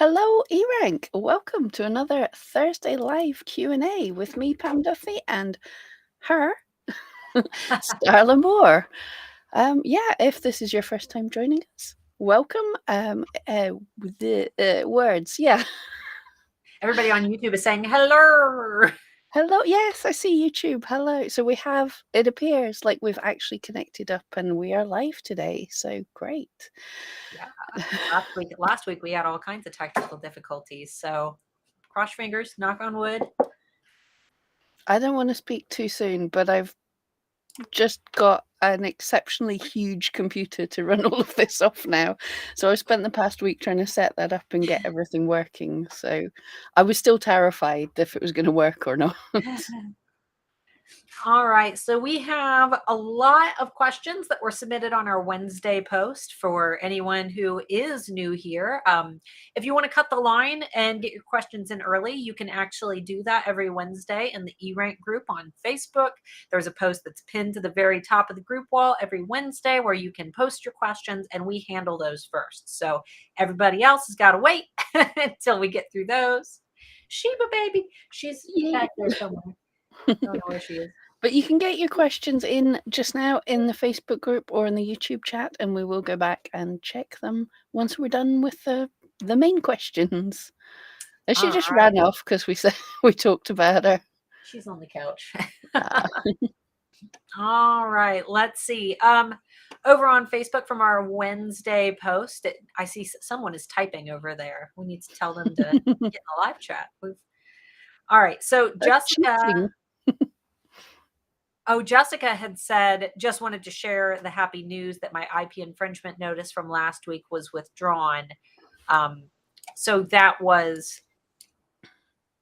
Hello, eRank. Welcome to another Thursday live Q&A with me, Pam Duthie, and her, Starla Moore. If this is your first time joining us, welcome. With the words, yeah. Everybody on YouTube is saying hello. Hello, yes, I see YouTube. Hello. So it appears like we've actually connected up and we are live today. So great. Yeah. Last week we had all kinds of technical difficulties. So cross your fingers, knock on wood. I don't want to speak too soon, but I've just got an exceptionally huge computer to run all of this off now. So I spent the past week trying to set that up and get everything working. So I was still terrified if it was going to work or not. All right. So we have a lot of questions that were submitted on our Wednesday post for anyone who is new here. If you want to cut the line and get your questions in early, you can actually do that every Wednesday in the eRank group on Facebook. There's a post that's pinned to the very top of the group wall every Wednesday where you can post your questions and we handle those first. So everybody else has got to wait until we get through those. Sheba baby, she's back there somewhere. I don't know where she is. But you can get your questions in just now in the Facebook group or in the YouTube chat, and we will go back and check them once we're done with the main questions. And she just ran off because we said we talked about her. She's on the couch. All right, let's see. Over on Facebook from our Wednesday post, I see someone is typing over there. We need to tell them to get in the live chat. All right, so Jessica. Jessica had said, just wanted to share the happy news that my IP infringement notice from last week was withdrawn. So that was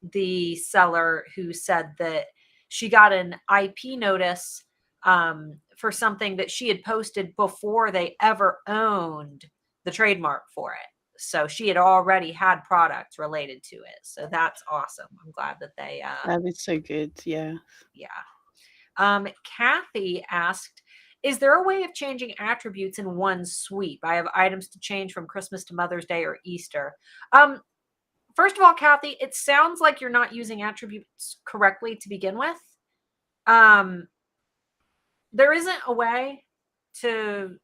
the seller who said that she got an IP notice for something that she had posted before they ever owned the trademark for it. So she had already had products related to it. So that's awesome. I'm glad that they... that is so good, yeah. Yeah. Kathy asked, is there a way of changing attributes in one sweep? I have items to change from Christmas to Mother's Day or Easter. First of all, Kathy, it sounds like you're not using attributes correctly to begin with. There isn't a way to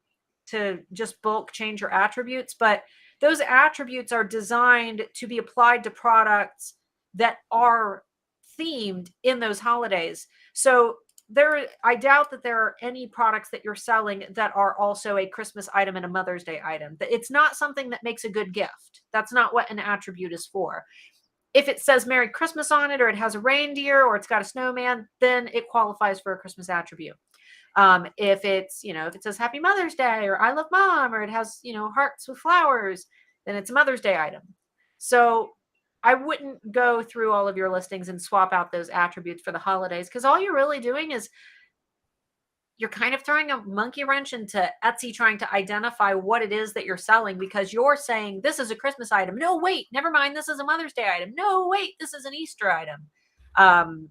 just bulk change your attributes, but those attributes are designed to be applied to products that are themed in those holidays. So I doubt that there are any products that you're selling that are also a Christmas item and a Mother's Day item. It's not something that makes a good gift. That's not what an attribute is for. If it says Merry Christmas on it, or it has a reindeer, or it's got a snowman, then it qualifies for a Christmas attribute. If it's, if it says Happy Mother's Day, or I love Mom, or it has, hearts with flowers, then it's a Mother's Day item. So I wouldn't go through all of your listings and swap out those attributes for the holidays, because all you're really doing is you're kind of throwing a monkey wrench into Etsy trying to identify what it is that you're selling, because you're saying this is a Christmas item. No, wait, never mind. This is a Mother's Day item. No, wait, this is an Easter item.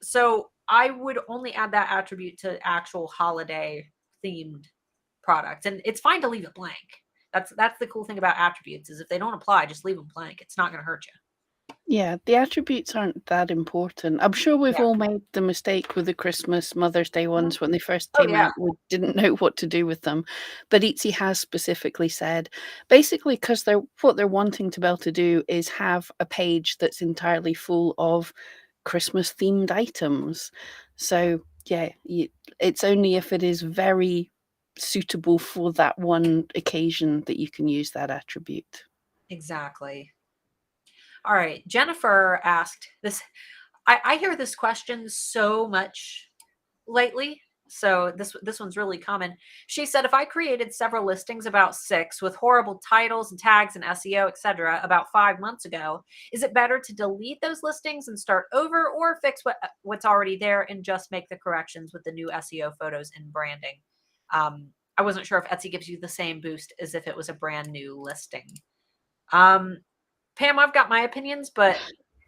So I would only add that attribute to actual holiday themed products. And it's fine to leave it blank. That's the cool thing about attributes, is if they don't apply, just leave them blank. It's not going to hurt you. Yeah, the attributes aren't that important. I'm sure we've all made the mistake with the Christmas, Mother's Day ones when they first came out. We didn't know what to do with them. But Etsy has specifically said, basically, because what they're wanting to be able to do is have a page that's entirely full of Christmas-themed items. So, yeah, it's only if it is very suitable for that one occasion that you can use that attribute. Exactly. All right. Jennifer asked this. I hear this question so much lately. So this one's really common. She said, if I created several listings, about 6, with horrible titles and tags and SEO, etc., about 5 months ago, is it better to delete those listings and start over, or fix what's already there and just make the corrections with the new SEO photos and branding? I wasn't sure if Etsy gives you the same boost as if it was a brand new listing. Pam, I've got my opinions, but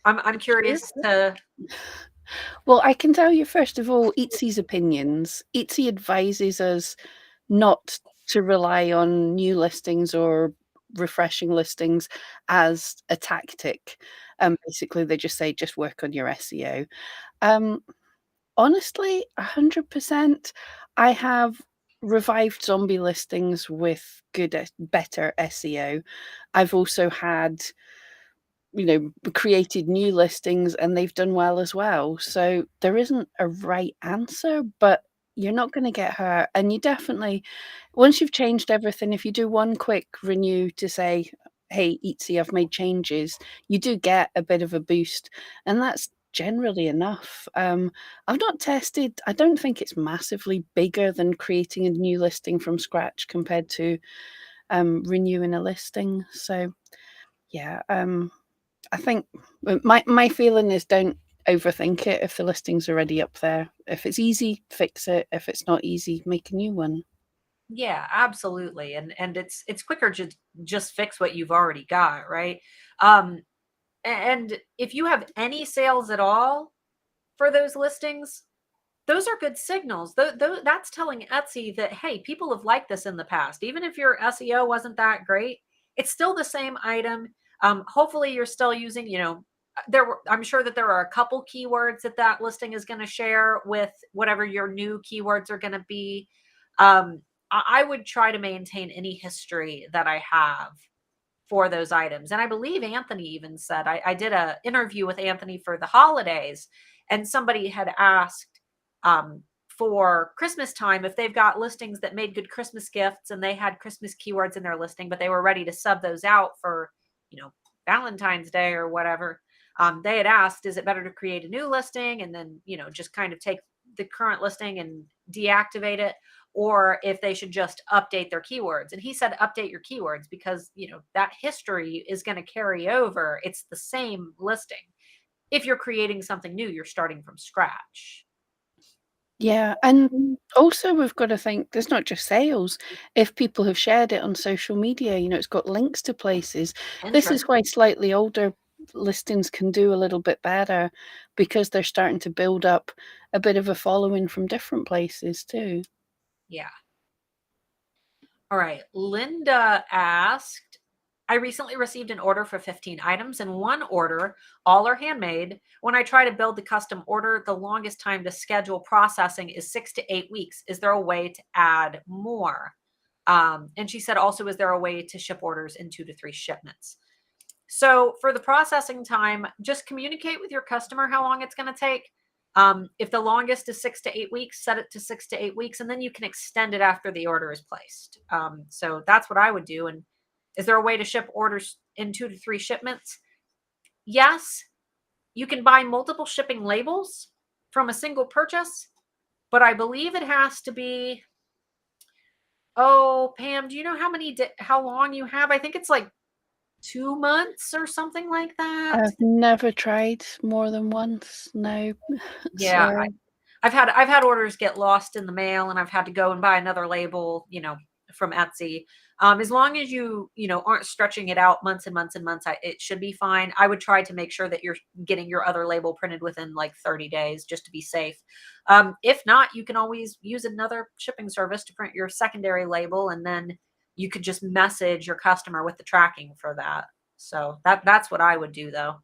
I'm curious to... Well, I can tell you, first of all, Etsy's opinions. Etsy advises us not to rely on new listings or refreshing listings as a tactic. Basically, they just say, just work on your SEO. Honestly, 100%. I have revived zombie listings with better SEO. I've also had, created new listings and they've done well as well. So there isn't a right answer, but you're not going to get hurt. And you definitely, once you've changed everything, if you do one quick renew to say, hey, Etsy, I've made changes, you do get a bit of a boost. And that's generally enough. I've not tested, I don't think it's massively bigger than creating a new listing from scratch compared to renewing a listing. So yeah, I think my feeling is don't overthink it. If the listing's already up there, if it's easy, fix it. If it's not easy, make a new one. Yeah, absolutely. And it's quicker to just fix what you've already got, right? Um, and if you have any sales at all for those listings, those are good signals. That's telling Etsy that, hey, people have liked this in the past. Even if your SEO wasn't that great, it's still the same item. Hopefully you're still using, I'm sure that there are a couple keywords that listing is going to share with whatever your new keywords are going to be. I would try to maintain any history that I have for those items. And I believe Anthony even said, I did a interview with Anthony for the holidays, and somebody had asked for Christmas time if they've got listings that made good Christmas gifts and they had Christmas keywords in their listing, but they were ready to sub those out for, Valentine's Day or whatever. They had asked, is it better to create a new listing and then, just kind of take the current listing and deactivate it, or if they should just update their keywords. And he said, update your keywords because, that history is going to carry over. It's the same listing. If you're creating something new, you're starting from scratch. Yeah, and also we've got to think there's not just sales. If people have shared it on social media, it's got links to places. This is why slightly older listings can do a little bit better, because they're starting to build up a bit of a following from different places too. Yeah. All right. Linda asked, I recently received an order for 15 items. In one order, all are handmade. When I try to build the custom order, the longest time to schedule processing is 6 to 8 weeks. Is there a way to add more? And she said, also, is there a way to ship orders in 2 to 3 shipments? So for the processing time, just communicate with your customer how long it's going to take. If the longest is 6 to 8 weeks, set it to 6 to 8 weeks, and then you can extend it after the order is placed. So that's what I would do. And is there a way to ship orders in 2 to 3 shipments? Yes, you can buy multiple shipping labels from a single purchase, but I believe it has to be, oh, Pam, do you know how long you have? I think it's like 2 months or something like that. I've never tried more than once. No. Yeah, Sorry. I've had orders get lost in the mail, and I've had to go and buy another label, from Etsy. As long as you aren't stretching it out months and months and months, it should be fine. I would try to make sure that you're getting your other label printed within like 30 days just to be safe. If not, you can always use another shipping service to print your secondary label, and then you could just message your customer with the tracking for that. So that's what I would do though.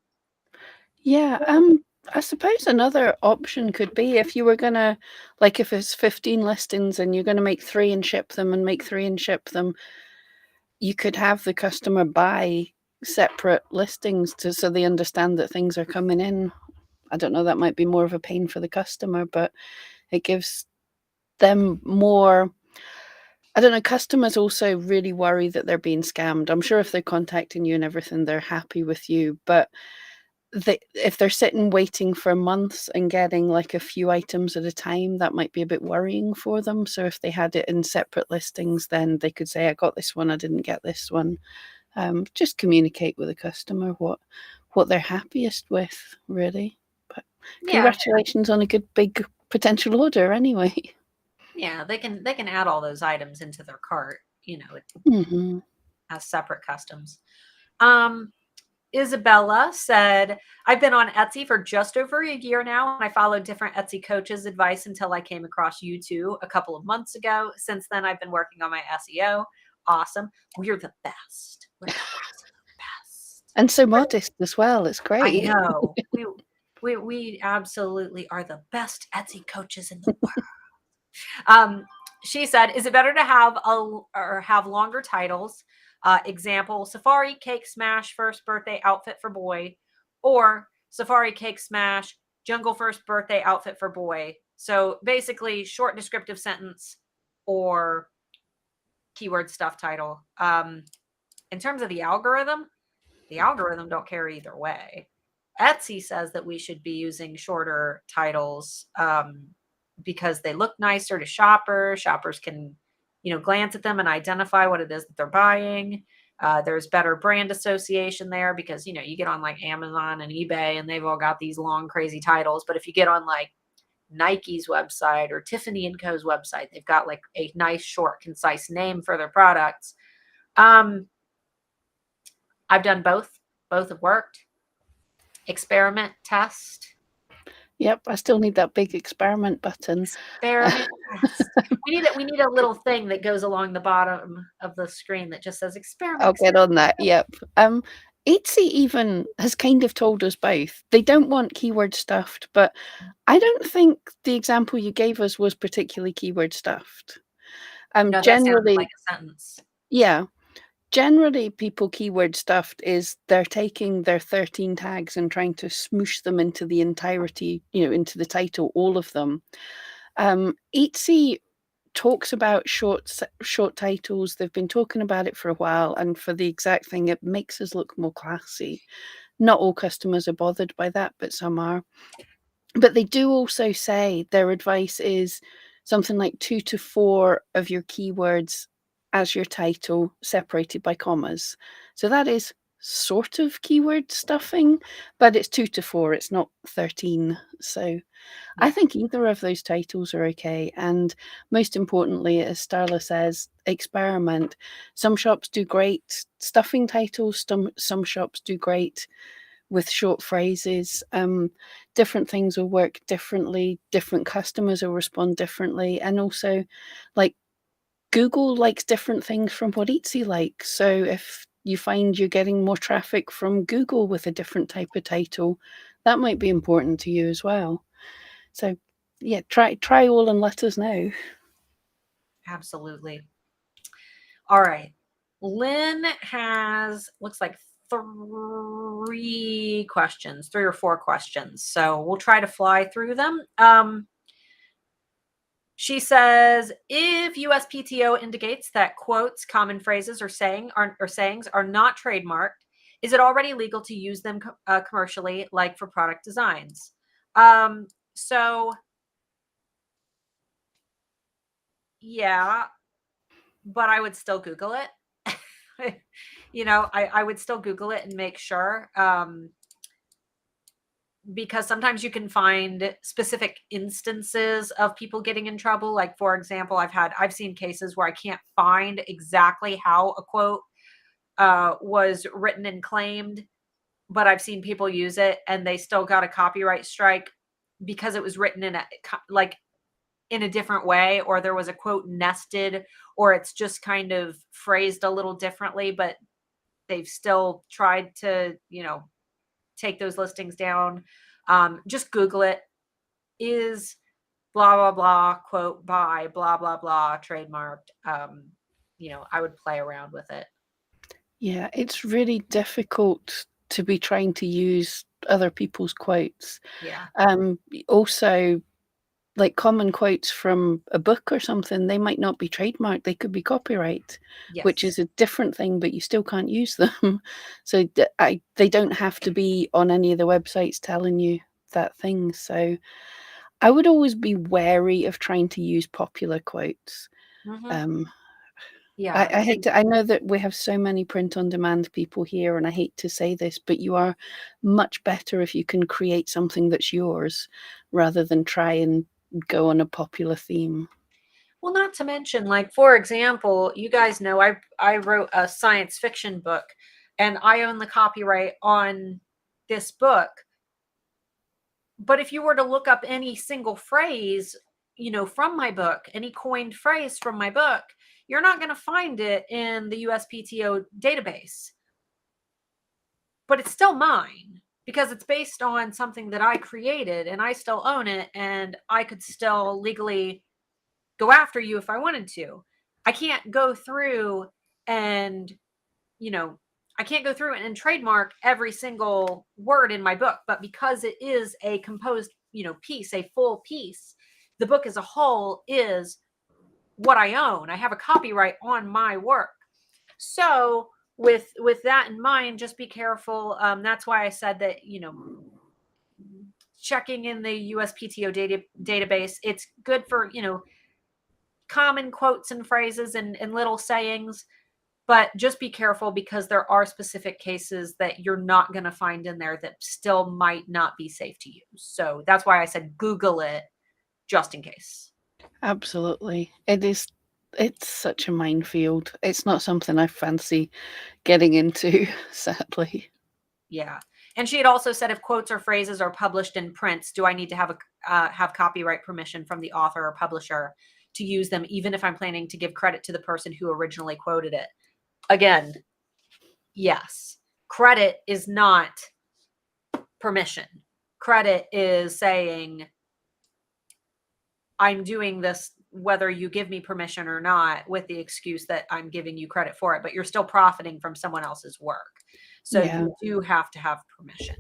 Yeah, I suppose another option could be if you were gonna, like, if it's 15 listings and you're gonna make 3 and ship them and make 3 and ship them, you could have the customer buy separate listings so they understand that things are coming in. I don't know, that might be more of a pain for the customer, but it gives them more. I don't know, customers also really worry that they're being scammed. I'm sure if they're contacting you and everything, they're happy with you, but if they're sitting waiting for months and getting like a few items at a time, that might be a bit worrying for them. So if they had it in separate listings, then they could say, I got this one, I didn't get this one. Just communicate with the customer what they're happiest with, really. But Yeah, congratulations on a good big potential order anyway. yeah, they can add all those items into their cart, Hmm. as separate customs. Um, Isabella said, I've been on Etsy for just over a year now, and I followed different Etsy coaches' advice until I came across you two a couple of months ago. Since then, I've been working on my SEO. Awesome. We're the best. We're the absolute best. And so modest as well. It's great. I know. We absolutely are the best Etsy coaches in the world. She said, is it better to have longer titles? Example, Safari Cake Smash first birthday outfit for boy, or Safari Cake Smash jungle first birthday outfit for boy. So basically short descriptive sentence or keyword stuff title. In terms of the algorithm don't care either way. Etsy says that we should be using shorter titles because they look nicer to shoppers. Shoppers can, glance at them and identify what it is that they're buying. There's better brand association there because, you get on like Amazon and eBay and they've all got these long, crazy titles. But if you get on like Nike's website or Tiffany & Co.'s website, they've got like a nice, short, concise name for their products. I've done both. Both have worked. Experiment, test. Yep, I still need that big experiment button. Experiment, test. We need a little thing that goes along the bottom of the screen that just says experiment. I'll get on that. Yep. Etsy even has kind of told us both. They don't want keyword stuffed, but I don't think the example you gave us was particularly keyword stuffed. No, that generally, sounded like a sentence. Yeah. Generally, people keyword stuffed is they're taking their 13 tags and trying to smoosh them into the entirety, into the title, all of them. Etsy talks about short titles. They've been talking about it for a while, and for the exact thing, it makes us look more classy. Not all customers are bothered by that, but some are. But they do also say their advice is something like 2 to 4 of your keywords as your title, separated by commas. So that is sort of keyword stuffing, but it's 2 to 4, it's not 13. So I think either of those titles are okay. And most importantly, as Starla says, experiment. Some shops do great stuffing titles, some shops do great with short phrases. Different things will work differently, different customers will respond differently, and also, like, Google likes different things from what Etsy likes. So if you find you're getting more traffic from Google with a different type of title, that might be important to you as well. So yeah, try all and let us know. Absolutely. All right. Lynn has, looks like 3 or 4 questions. So we'll try to fly through them. She says, if USPTO indicates that quotes, common phrases, or sayings are not trademarked, is it already legal to use them commercially, like for product designs? So yeah, but I would still Google it. I would still Google it and make sure. Because sometimes you can find specific instances of people getting in trouble. Like, for example, I've seen cases where I can't find exactly how a quote was written and claimed, but I've seen people use it and they still got a copyright strike because it was written in a different way, or there was a quote nested, or it's just kind of phrased a little differently, but they've still tried to, take those listings down. Just Google it. Is blah, blah, blah, quote by blah, blah, blah, trademarked. I would play around with it. Yeah, it's really difficult to be trying to use other people's quotes. Yeah. Also, like common quotes from a book or something, they might not be trademarked. They could be copyright, which is a different thing, but you still can't use them. So they don't have to be on any of the websites telling you that thing. So I would always be wary of trying to use popular quotes. Yeah. I know that we have so many print on demand people here, and I hate to say this, but you are much better if you can create something that's yours rather than try and go on a popular theme. Well, not to mention, like, for example, you guys know I wrote a science fiction book and I own the copyright on this book. But if you were to look up any single phrase, from my book, any coined phrase from my book, you're not going to find it in the USPTO database. But it's still mine because it's based on something that I created and I still own it, and I could still legally go after you if I wanted to. I can't go through and, I can't go through and trademark every single word in my book, but because it is a composed, piece, a full piece, the book as a whole is what I own. I have a copyright on my work. So with that in mind, just be careful. That's why I said that, checking in the USPTO database, it's good for, common quotes and phrases and little sayings, but just be careful because there are specific cases that you're not going to find in there that still might not be safe to use. So that's why I said Google it just in case. Absolutely. It's such a minefield. It's not something I fancy getting into, sadly. Yeah. And she had also said, if quotes or phrases are published in prints, do I need to have copyright permission from the author or publisher to use them, even if I'm planning to give credit to the person who originally quoted it? Again, yes. Credit is not permission. Credit is saying, I'm doing this whether you give me permission or not, with the excuse that I'm giving you credit for it, but you're still profiting from someone else's work. So you do have to have permission.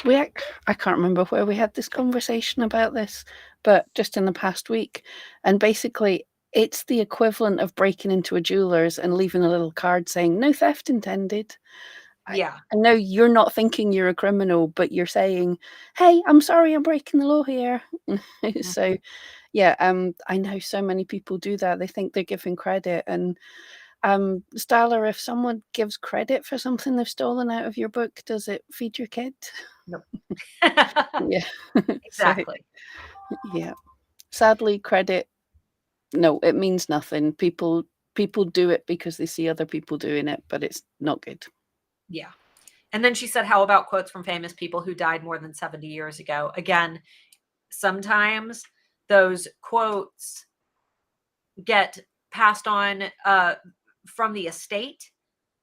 I can't remember where we had this conversation about this, but just in the past week. And basically, it's the equivalent of breaking into a jeweler's and leaving a little card saying, no theft intended. Yeah. I know you're not thinking you're a criminal, but you're saying, hey, I'm sorry, I'm breaking the law here. So, yeah, I know so many people do that. They think they're giving credit. And Starla, if someone gives credit for something they've stolen out of your book, does it feed your kid? Nope. Yeah. Exactly. So, yeah. Sadly, credit, no, it means nothing. People do it because they see other people doing it, but it's not good. Yeah. And then she said, how about quotes from famous people who died more than 70 years ago? Again, sometimes those quotes get passed on from the estate,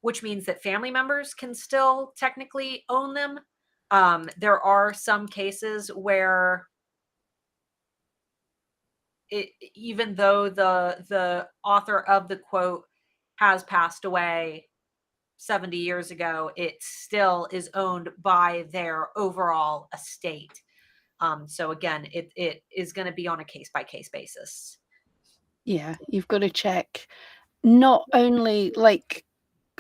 which means that family members can still technically own them. There are some cases where even though the author of the quote has passed away 70 years ago, it still is owned by their overall estate. So again, it is going to be on a case-by-case basis. Yeah, you've got to check. Not only, like,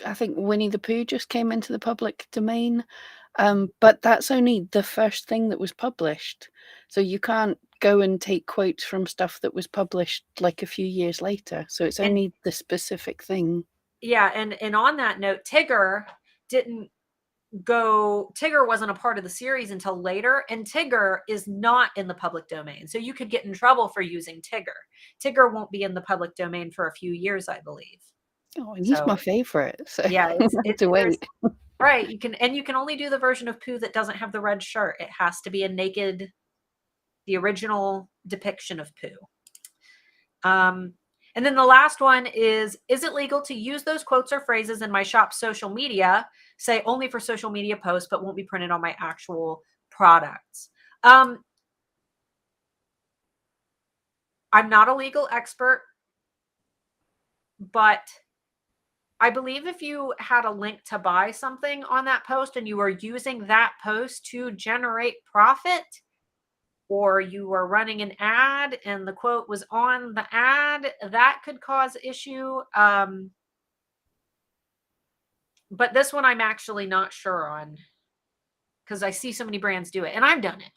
I think Winnie the Pooh just came into the public domain, but that's only the first thing that was published. So you can't go and take quotes from stuff that was published like a few years later. So it's only the specific thing. Yeah, and on that note, Tigger wasn't a part of the series until later, and Tigger is not in the public domain. So you could get in trouble for using Tigger. Tigger won't be in the public domain for a few years, I believe. Oh, and he's my favorite. So yeah, it's to wait. Right. You can only do the version of Pooh that doesn't have the red shirt. It has to be the original depiction of Pooh. And then the last one is it legal to use those quotes or phrases in my shop's social media, say only for social media posts, but won't be printed on my actual products? I'm not a legal expert, but I believe if you had a link to buy something on that post and you were using that post to generate profit, or you were running an ad and the quote was on the ad, that could cause issue. But this one I'm actually not sure on, because I see so many brands do it, and I've done it.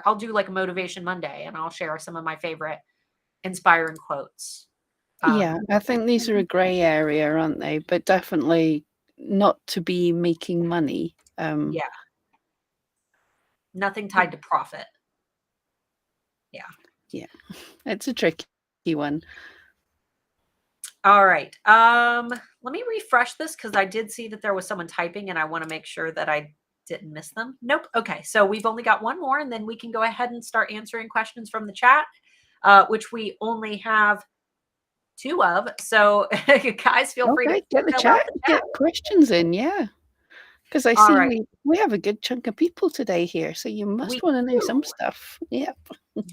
I'll do like a Motivation Monday and I'll share some of my favorite inspiring quotes. Yeah, I think these are a gray area, aren't they? But definitely not to be making money. Yeah. Nothing tied to profit. Yeah. Yeah. It's a tricky one. All right. Let me refresh this because I did see that there was someone typing and I want to make sure that I didn't miss them. Nope. Okay. So we've only got one more and then we can go ahead and start answering questions from the chat, which we only have 2 of. So guys, feel free to get the fill out chat, the get chat. questions in, yeah. Because I All see right. we have a good chunk of people today here, so you must want to know some stuff. Yep.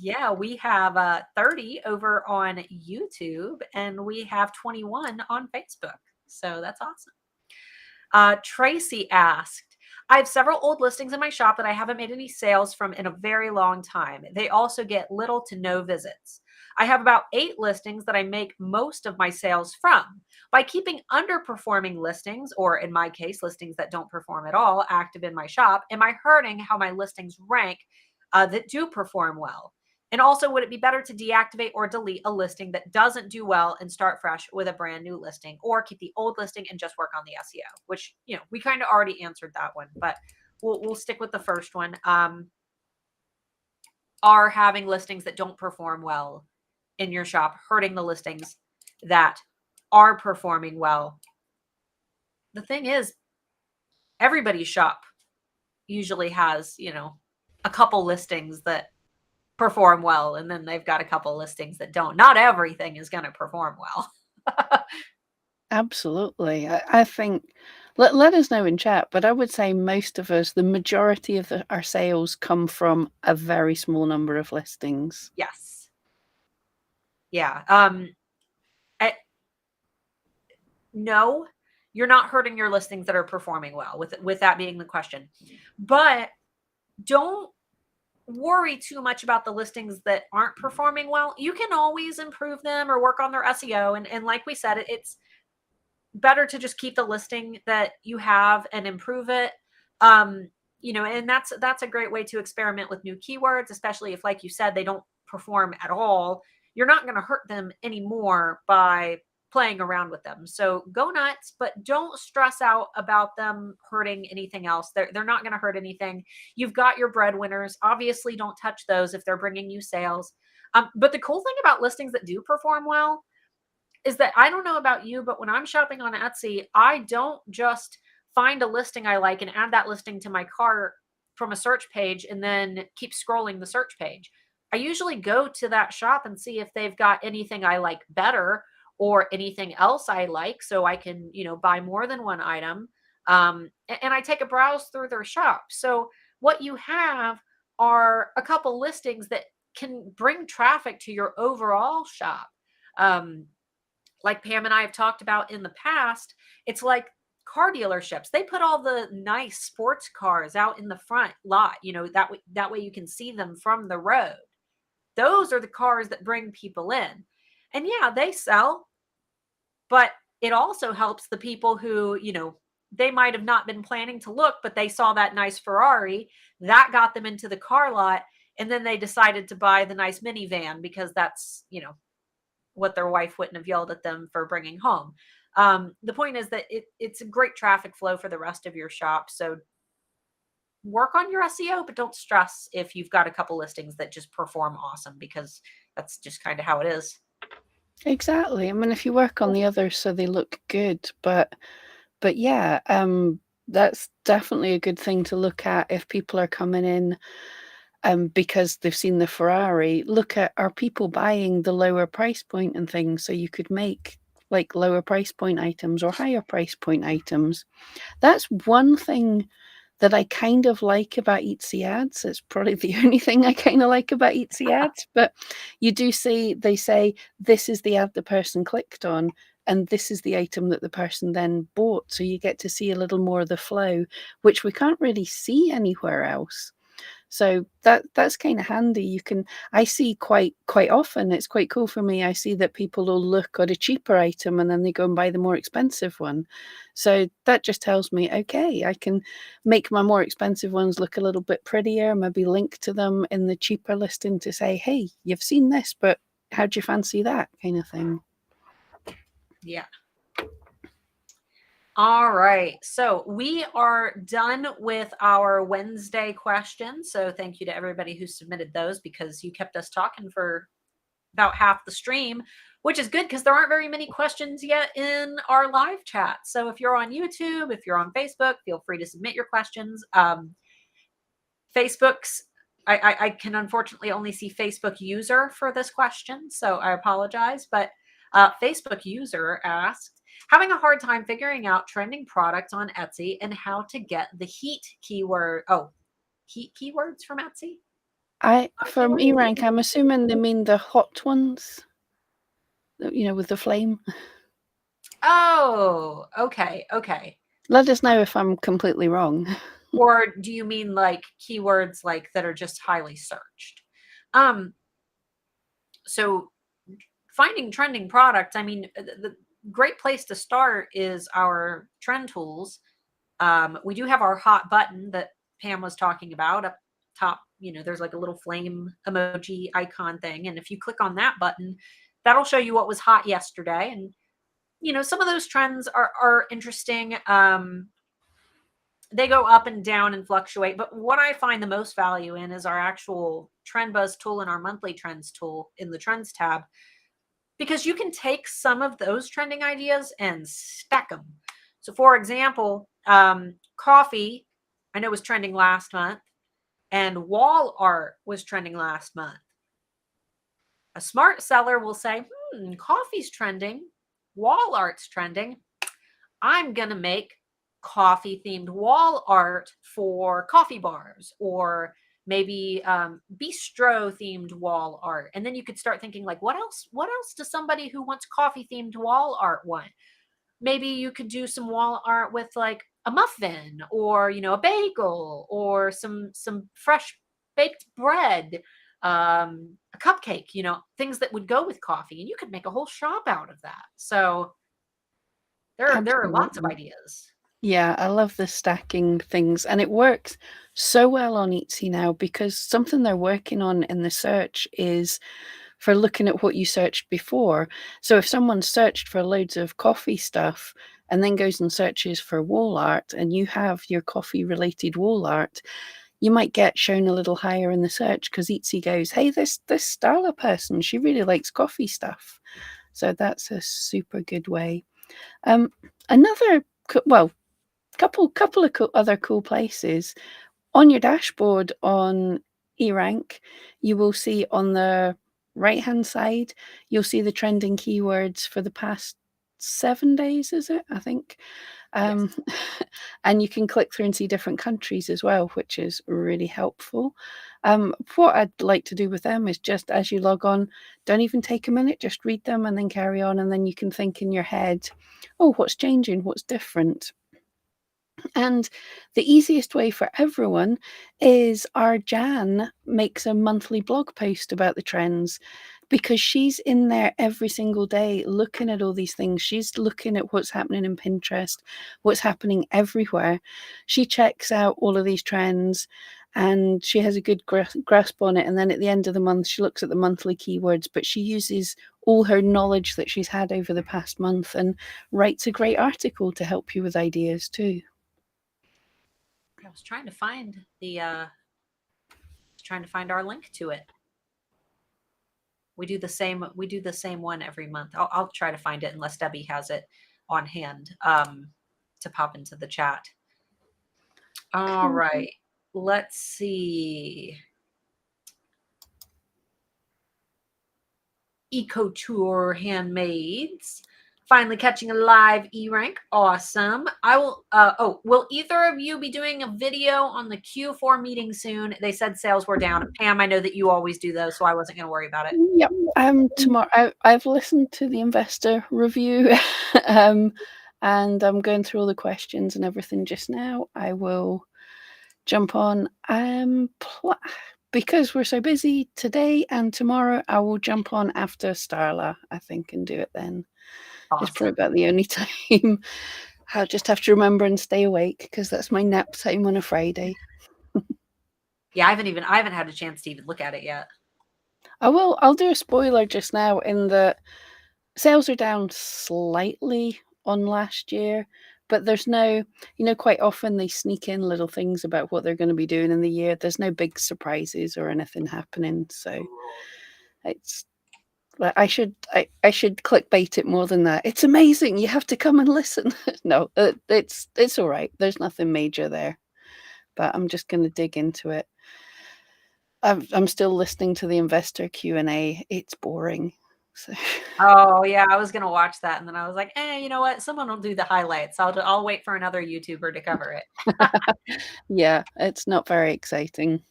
Yeah, we have 30 over on YouTube and we have 21 on Facebook. So that's awesome. Tracy asked, I have several old listings in my shop that I haven't made any sales from in a very long time. They also get little to no visits. I have about 8 listings that I make most of my sales from. By keeping underperforming listings, or in my case, listings that don't perform at all, active in my shop, am I hurting how my listings rank that do perform well? And also, would it be better to deactivate or delete a listing that doesn't do well and start fresh with a brand new listing, or keep the old listing and just work on the SEO? Which, we kind of already answered that one, but we'll stick with the first one. Are having listings that don't perform well in your shop hurting the listings that are performing well? The thing is, everybody's shop usually has, a couple listings that perform well, and then they've got a couple listings that don't. Not everything is going to perform well. Absolutely. I think let us know in chat, but I would say most of us, the majority of our sales come from a very small number of listings. Yes. Yeah. No, you're not hurting your listings that are performing well, with that being the question. But don't worry too much about the listings that aren't performing well. You can always improve them or work on their SEO. And like we said, it's better to just keep the listing that you have and improve it. And that's a great way to experiment with new keywords, especially if, like you said, they don't perform at all. You're not going to hurt them anymore by playing around with them. So go nuts, but don't stress out about them hurting anything else. They're not going to hurt anything. You've got your breadwinners. Obviously, don't touch those if they're bringing you sales. But the cool thing about listings that do perform well is that, I don't know about you, but when I'm shopping on Etsy, I don't just find a listing I like and add that listing to my cart from a search page and then keep scrolling the search page. I usually go to that shop and see if they've got anything I like better or anything else I like, so I can, buy more than one item. And I take a browse through their shop. So what you have are a couple listings that can bring traffic to your overall shop. Um, like Pam and I have talked about in the past, it's like car dealerships. They put all the nice sports cars out in the front lot, that way you can see them from the road. Those are the cars that bring people in. And yeah, they sell, but it also helps the people who, they might have not been planning to look, but they saw that nice Ferrari that got them into the car lot. And then they decided to buy the nice minivan because that's, what their wife wouldn't have yelled at them for bringing home. The point is that it's a great traffic flow for the rest of your shop. So work on your SEO, but don't stress if you've got a couple listings that just perform awesome, because that's just kind of how it is. Exactly. I mean, if you work on the others so they look good, but yeah, that's definitely a good thing to look at if people are coming in because they've seen the Ferrari. Look at, are people buying the lower price point and things, so you could make like lower price point items or higher price point items. That's one thing that I kind of like about Etsy ads. It's probably the only thing I kind of like about Etsy ads, but you do see, they say, this is the ad the person clicked on, and this is the item that the person then bought. So you get to see a little more of the flow, which we can't really see anywhere else. So that's kind of handy. I see quite often, it's quite cool for me. I see that people will look at a cheaper item and then they go and buy the more expensive one. So that just tells me, okay, I can make my more expensive ones look a little bit prettier, maybe link to them in the cheaper listing to say, hey, you've seen this, but how'd you fancy that, kind of thing. Yeah. All right. So we are done with our Wednesday questions. So thank you to everybody who submitted those, because you kept us talking for about half the stream, which is good because there aren't very many questions yet in our live chat. So if you're on YouTube, if you're on Facebook, feel free to submit your questions. Facebook's, I can unfortunately only see Facebook user for this question, so I apologize. But Facebook user asked, having a hard time figuring out trending products on Etsy and how to get the heat keyword. Oh, heat keywords from Etsy? From eRank, I'm assuming they mean the hot ones, with the flame. Oh, okay. Let us know if I'm completely wrong. Or do you mean like keywords like that are just highly searched? So finding trending products, I mean, the great place to start is our trend tools. We do have our hot button that Pam was talking about up top. There's like a little flame emoji icon thing. And if you click on that button, that'll show you what was hot yesterday. And, some of those trends are interesting. They go up and down and fluctuate. But what I find the most value in is our actual Trend Buzz tool and our monthly trends tool in the trends tab, because you can take some of those trending ideas and stack them. So for example, coffee, I know was trending last month, and wall art was trending last month. A smart seller will say, coffee's trending, wall art's trending. I'm going to make coffee themed wall art for coffee bars, or maybe bistro themed wall art. And then you could start thinking like, what else does somebody who wants coffee themed wall art want? Maybe you could do some wall art with like a muffin, or a bagel, or some fresh baked bread, a cupcake, things that would go with coffee, and you could make a whole shop out of that. So there are lots of ideas. Yeah, I love the stacking things, and it works so well on Etsy now, because something they're working on in the search is for looking at what you searched before. So if someone searched for loads of coffee stuff and then goes and searches for wall art, and you have your coffee related wall art, you might get shown a little higher in the search, because Etsy goes, hey, this Starla person, she really likes coffee stuff. So that's a super good way. Another, couple of other cool places. On your dashboard on eRank, you will see on the right-hand side, you'll see the trending keywords for the past 7 days, is it? I think. Yes. And you can click through and see different countries as well, which is really helpful. What I'd like to do with them is, just as you log on, don't even take a minute, just read them and then carry on, and then you can think in your head, oh, what's changing? What's different? And the easiest way for everyone is our Jan makes a monthly blog post about the trends, because she's in there every single day looking at all these things. She's looking at what's happening in Pinterest, what's happening everywhere. She checks out all of these trends and she has a good grasp on it. And then at the end of the month, she looks at the monthly keywords, but she uses all her knowledge that she's had over the past month and writes a great article to help you with ideas too. I was trying to find our link to it. We do the same one every month. I'll try to find it unless Debbie has it on hand to pop into the chat. All right. Let's see. Eco Tour Handmaids. Finally catching a live eRank. Awesome. I will, will either of you be doing a video on the Q4 meeting soon? They said sales were down. Pam, I know that you always do those, so I wasn't going to worry about it. Yep. Tomorrow, I've listened to the investor review, and I'm going through all the questions and everything just now. I will jump on. Because we're so busy today and tomorrow, I will jump on after Starla, I think, and do it then. Awesome. It's probably about the only time. I'll just have to remember and stay awake, because that's my nap time on a Friday. Yeah, I haven't had a chance to even look at it yet. I'll do a spoiler just now, in that sales are down slightly on last year, but there's no, quite often they sneak in little things about what they're going to be doing in the year. There's no big surprises or anything happening. So it's, I should clickbait it more than that. It's amazing. You have to come and listen. No, it's all right. There's nothing major there, but I'm just going to dig into it. I'm still listening to the investor Q&A. It's boring. So. Oh yeah, I was gonna watch that, and then I was like, you know what? Someone will do the highlights. I'll wait for another YouTuber to cover it. Yeah, it's not very exciting.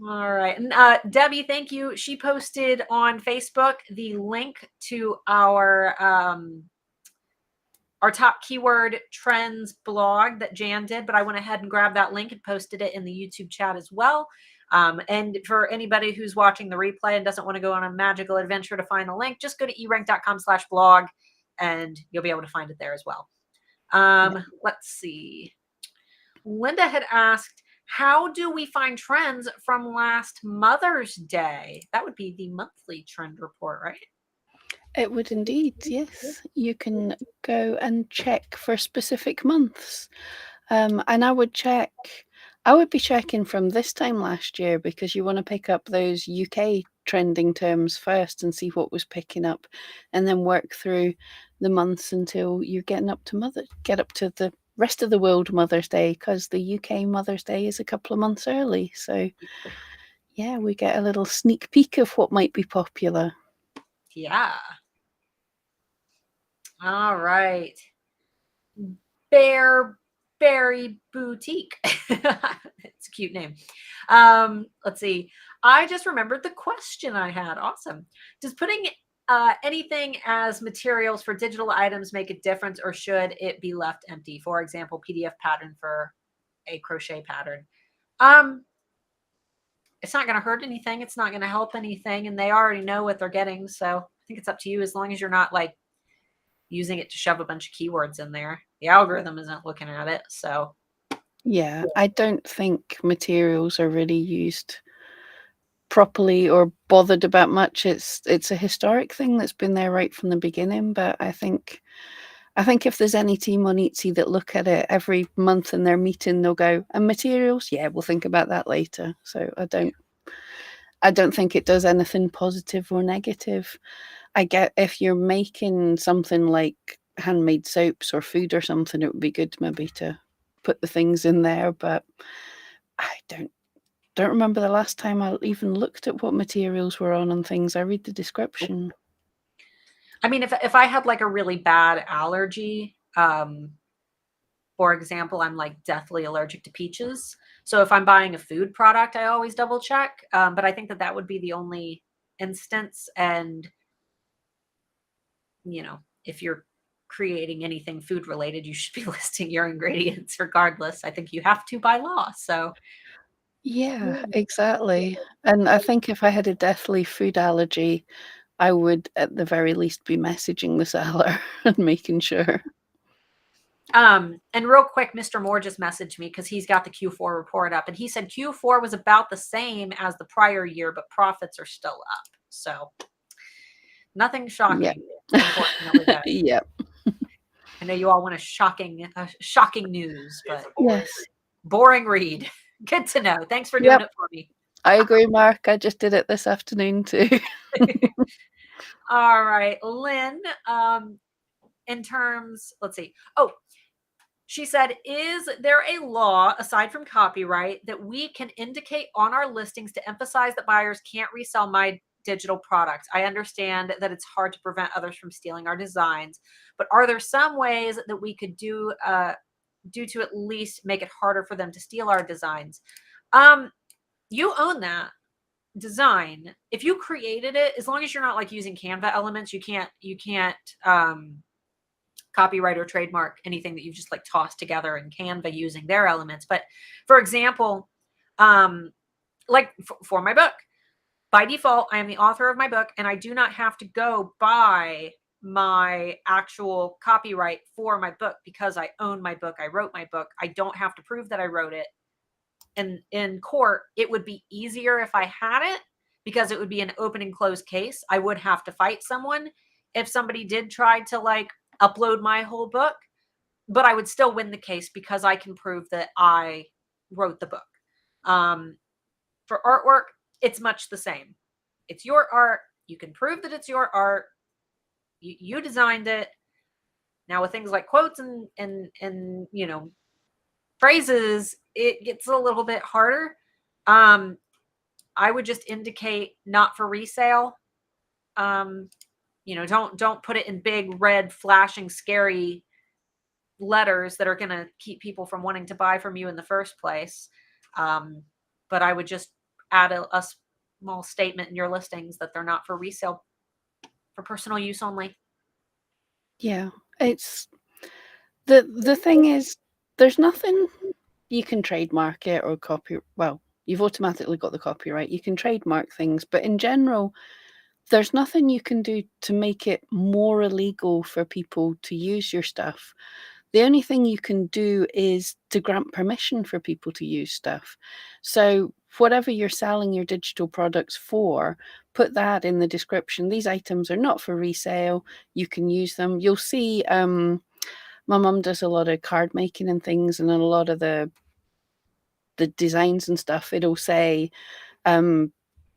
All right. And Debbie, thank you. She posted on Facebook the link to our top keyword trends blog that Jan did, but I went ahead and grabbed that link and posted it in the YouTube chat as well. And for anybody who's watching the replay and doesn't want to go on a magical adventure to find the link, just go to erank.com/blog and you'll be able to find it there as well. Let's see. Linda had asked, how do we find trends from last Mother's Day? That would be the monthly trend report, right? It would indeed, yes. You can go and check for specific months. And I would be checking from this time last year, because you want to pick up those UK trending terms first and see what was picking up, and then work through the months until you're getting up to get up to the rest of the world Mother's Day, because the UK Mother's Day is a couple of months early. So yeah, we get a little sneak peek of what might be popular. Yeah. All right. Berry Boutique. It's a cute name. Let's see. I just remembered the question I had. Awesome. Does putting anything as materials for digital items make a difference, or should it be left empty? For example, PDF pattern for a crochet pattern. It's not going to hurt anything. It's not going to help anything. And they already know what they're getting. So I think it's up to you, as long as you're not like using it to shove a bunch of keywords in there. The algorithm isn't looking at it. So yeah, I don't think materials are really used properly or bothered about much. It's a historic thing that's been there right from the beginning. But I think if there's any team on Etsy that look at it every month in their meeting, they'll go, and materials, yeah, we'll think about that later. So I don't think it does anything positive or negative. I get if you're making something like handmade soaps or food or something, it would be good maybe to put the things in there. But I don't remember the last time I even looked at what materials were on things. I read the description. I mean, if I had like a really bad allergy, for example, I'm like deathly allergic to peaches. So if I'm buying a food product, I always double check. But I think that would be the only instance. And, if you're creating anything food related, you should be listing your ingredients regardless. I think you have to by law. So Yeah, exactly. And I think if I had a deathly food allergy, I would at the very least be messaging the seller and making sure. and real quick, Mr. Moore just messaged me because he's got the Q4 report up, and he said Q4 was about the same as the prior year, but profits are still up. So nothing shocking, unfortunately. Yeah. I know you all want shocking news, but Yes. boring read. Good to know. Thanks for doing it for me. I agree, Mark. I just did it this afternoon too. All right, Lynn. In terms, let's see. Oh, she said, is there a law aside from copyright that we can indicate on our listings to emphasize that buyers can't resell my digital products? I understand that it's hard to prevent others from stealing our designs, but are there some ways that we could do to at least make it harder for them to steal our designs? You own that design. If you created it, as long as you're not like using Canva elements, you can't copyright or trademark anything that you've just like tossed together in Canva using their elements. But for example, like for my book, by default, I am the author of my book, and I do not have to go buy my actual copyright for my book because I own my book. I wrote my book. I don't have to prove that I wrote it. And in court, it would be easier if I had it, because it would be an open and closed case. I would have to fight someone if somebody did try to like upload my whole book, but I would still win the case because I can prove that I wrote the book. For artwork, it's much the same. It's your art. You can prove that it's your art. You designed it. Now with things like quotes and phrases, it gets a little bit harder. I would just indicate not for resale. You know, don't put it in big red flashing scary letters that are going to keep people from wanting to buy from you in the first place. But I would just add a small statement in your listings that they're not for resale, for personal use only. Yeah, it's the thing is, there's nothing you can trademark it or copy. Well, you've automatically got the copyright. You can trademark things, but in general, there's nothing you can do to make it more illegal for people to use your stuff. The only thing you can do is to grant permission for people to use stuff. So whatever you're selling your digital products for, put that in the description. These items are not for resale. You can use them. You'll see my mum does a lot of card making and things, and in a lot of the designs and stuff, it'll say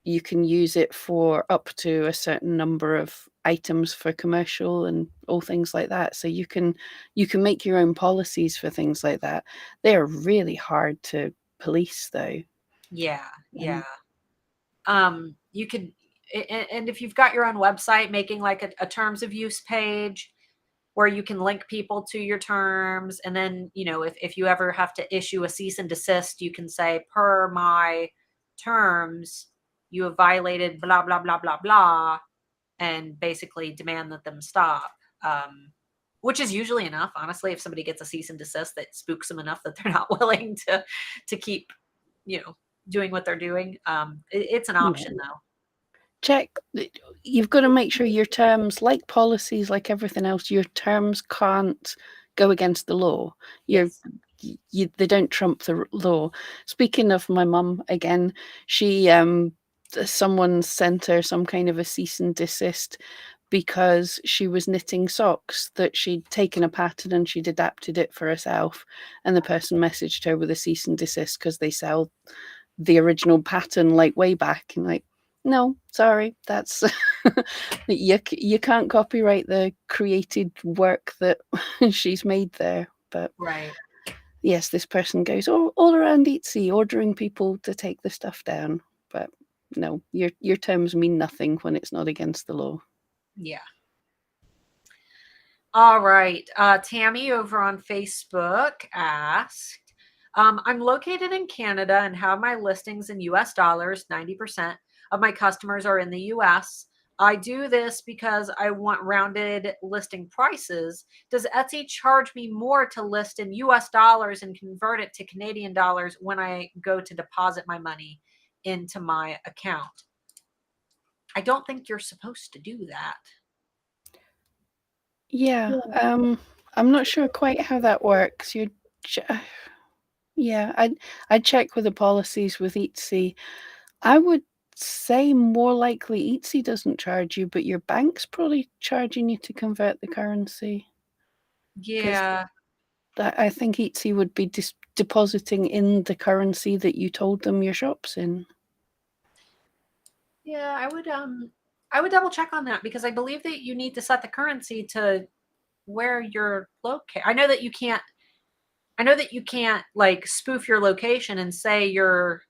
you can use it for up to a certain number of items for commercial and all things like that. So you can make your own policies for things like that. They are really hard to police, though. Yeah, yeah. You could, and if you've got your own website, making like a terms of use page where you can link people to your terms. And then, you know, if you ever have to issue a cease and desist, you can say, per my terms, you have violated blah, blah, blah, blah, blah, and basically demand that them stop. Which is usually enough, honestly, if somebody gets a cease and desist that spooks them enough that they're not willing to keep, you know, doing what they're doing. It's an option though. Check. You've got to make sure your terms, like policies, like everything else, your terms can't go against the law. Yes. They don't trump the law. Speaking of my mum again, she someone sent her some kind of a cease and desist because she was knitting socks that she'd taken a pattern and she'd adapted it for herself, and the person messaged her with a cease and desist because they sell the original pattern like way back, and like, no, sorry, that's you can't copyright the created work that she's made there. But Right. yes, this person goes all around Etsy ordering people to take the stuff down. But no, your terms mean nothing when it's not against the law. Yeah. All right. Tammy over on Facebook asked, I'm located in Canada and have my listings in US dollars. 90% of my customers are in the US. I do this because I want rounded listing prices. Does Etsy charge me more to list in US dollars and convert it to Canadian dollars when I go to deposit my money into my account? I don't think you're supposed to do that. Yeah, I'm not sure quite how that works. Yeah, I'd check with the policies with Etsy. I would say more likely Etsy doesn't charge you, but your bank's probably charging you to convert the currency. Because Yeah. I think Etsy would be depositing in the currency that you told them your shop's in. Yeah, I would double check on that because I believe that you need to set the currency to where you're located. I know that you can't like spoof your location and say you're,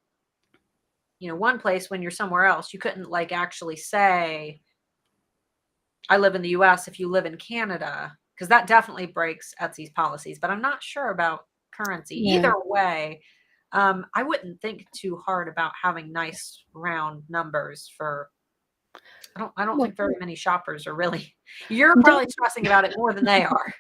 you know, one place when you're somewhere else. You couldn't like actually say I live in the US if you live in Canada, because that definitely breaks Etsy's policies, but I'm not sure about currency. Yeah. Either way, I wouldn't think too hard about having nice round numbers for I don't Well, think very many shoppers are really you're no, probably stressing about it more than they are.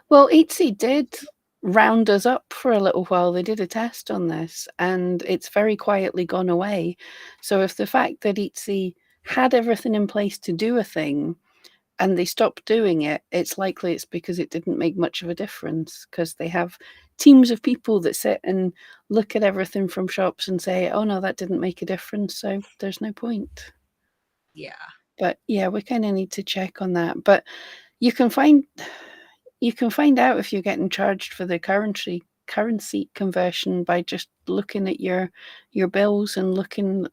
well, Etsy did round us up for a little while. They did a test on this, and it's very quietly gone away. So if the fact that Etsy had everything in place to do a thing and they stopped doing it, it's likely it's because it didn't make much of a difference, because they have teams of people that sit and look at everything from shops and say, oh no, that didn't make a difference, so there's no point. Yeah. But yeah, we kind of need to check on that. But you can find out if you're getting charged for the currency conversion by just looking at your bills and looking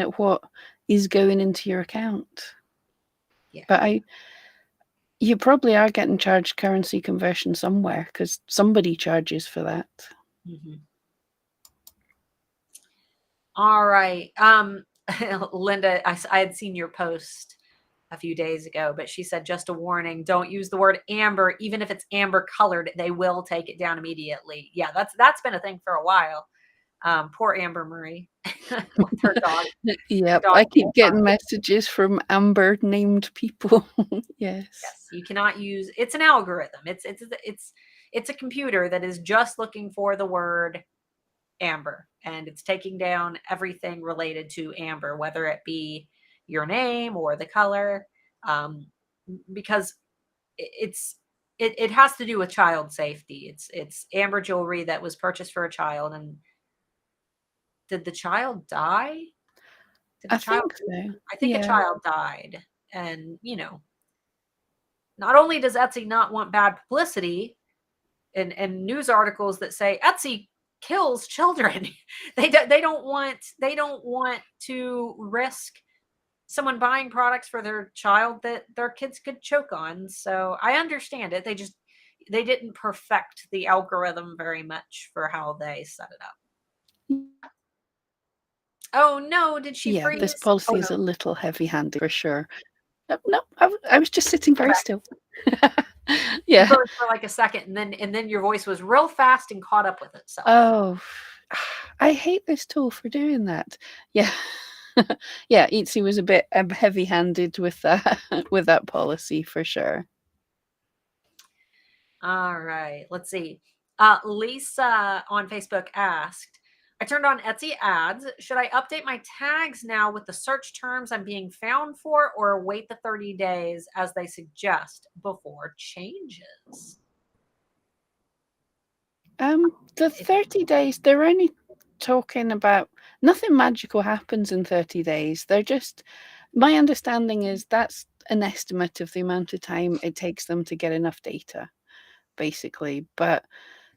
at what is going into your account. Yeah. But you probably are getting charged currency conversion somewhere, because somebody charges for that. Mm-hmm. All right. Linda, I had seen your post a few days ago, but she said, just a warning, don't use the word amber. Even if it's amber colored, they will take it down immediately. Yeah, that's been a thing for a while. Poor Amber Marie with her dog. Yep, I keep getting messages from Amber named people. Yes. Yes, you cannot use, it's an algorithm. It's a computer that is just looking for the word amber, and it's taking down everything related to amber, whether it be your name or the color, because it has to do with child safety. It's amber jewelry that was purchased for a child, and did the child die? Did the I child? think so. I think a Yeah. child died, and not only does Etsy not want bad publicity and news articles that say Etsy kills children, they don't want to risk someone buying products for their child that their kids could choke on. So I understand it. They didn't perfect the algorithm very much for how they set it up. Oh no, did she Yeah, freeze? this policy is a little heavy-handed for sure. No, I was just sitting very still. You Yeah. froze for like a second, and then your voice was real fast and caught up with itself. Oh, I hate this tool for doing that. Yeah. Yeah, Etsy was a bit heavy-handed with that policy for sure. All right, let's see. Lisa on Facebook asked, I turned on Etsy ads. Should I update my tags now with the search terms I'm being found for, or wait the 30 days as they suggest before changes? The 30 days, they're only talking about nothing magical happens in 30 days. They're just, my understanding is that's an estimate of the amount of time it takes them to get enough data, basically. But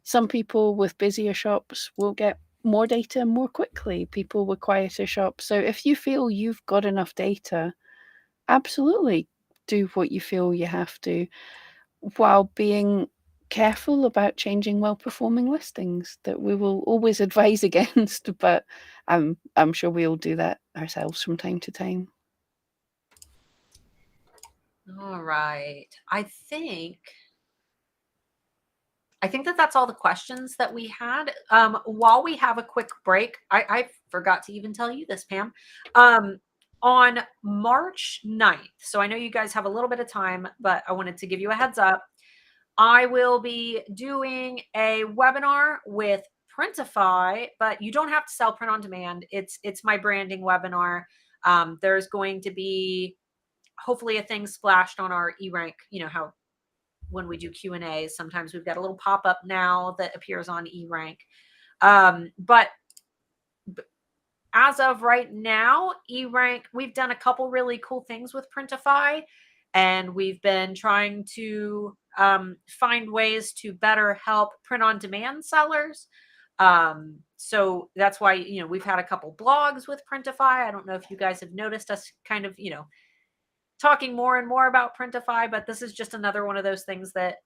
some people with busier shops will get more data more quickly, people with quieter shops. So if you feel you've got enough data, absolutely do what you feel you have to, while being careful about changing well-performing listings that we will always advise against, but I'm sure we all do that ourselves from time to time. All right. I think that's all the questions that we had. While we have a quick break, I forgot to even tell you this, Pam. On March 9th, so I know you guys have a little bit of time, but I wanted to give you a heads up. I will be doing a webinar with Printify, but you don't have to sell print on demand. It's my branding webinar. There's going to be hopefully a thing splashed on our eRank, how when we do Q&As, sometimes we've got a little pop-up now that appears on eRank. But as of right now, eRank, we've done a couple really cool things with Printify, and we've been trying to find ways to better help print-on-demand sellers. So that's why, we've had a couple blogs with Printify. I don't know if you guys have noticed us kind of, talking more and more about Printify, but this is just another one of those things that